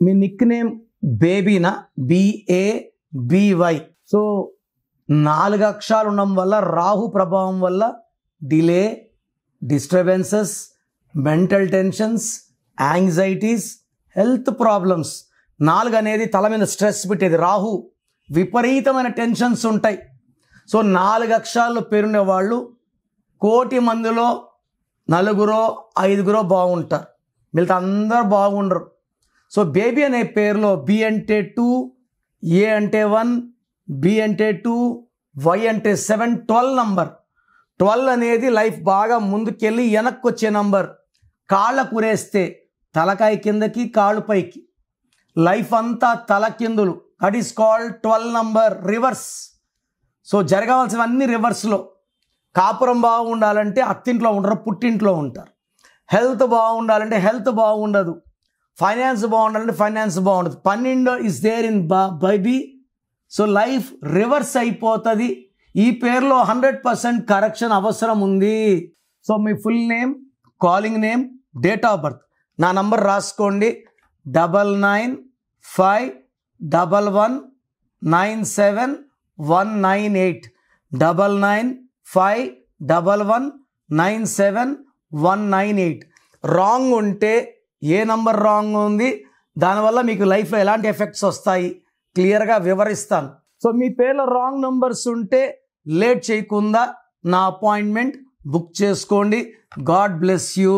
మీ Nick name బేబీనా, BABY. So 4 అక్షరాలు ఉండడం వల్ల రాహు ప్రభావం వల్ల delay, disturbances, mental tensions, anxieties, health problems. 4 అనేది తల మీద స్ట్రెస్ పెట్టేది. రాహు విపరీతమైన టెన్షన్స్ ఉంటాయి. సో 4 అక్షరాలు పేరున్న వాళ్ళు 1,00,00,000 మందిలో 4-5 బాగుంటారు, మిగతా అందరూ బాగుండరు. సో బేబీ అనే పేరులో B అంటే 2, A అంటే 1, B అంటే 2, Y అంటే 7, 12 నంబర్. 12 అనేది లైఫ్ బాగా ముందుకెళ్ళి వెనక్కి వచ్చే నంబర్. కాళ్ళ కురేస్తే తలకాయ కిందకి, కాళ్ళు పైకి, లైఫ్ అంతా తలకిందులు. That is called 12 number reverse. So జరగవలసినవన్నీ రివర్స్లో. కాపురం బాగుండాలంటే అత్తింట్లో ఉండరు, పుట్టింట్లో ఉంటారు. హెల్త్ బాగుండాలంటే హెల్త్ బాగుండదు. ఫైనాన్స్ బాగుండాలంటే ఫైనాన్స్ బాగుండదు. 12 is there in baby. So life reverse అయిపోతుంది. ఈ పేరులో 100% కరెక్షన్ అవసరం ఉంది. సో మీ full name, calling name, date of birth, నా నంబర్ రాసుకోండి. 9951197198. 9951197198. రాంగ్ ఉంటే ఏ నంబర్ రాంగ్ ఉంది, దానివల్ల మీకు లైఫ్లో ఎలాంటి ఎఫెక్ట్స్ వస్తాయి క్లియర్గా వివరిస్తాను. సో మీ పేర్లో రాంగ్ నంబర్స్ ఉంటే లేట్ చేయకుండా నా అపాయింట్మెంట్ బుక్ చేసుకోండి. God bless you.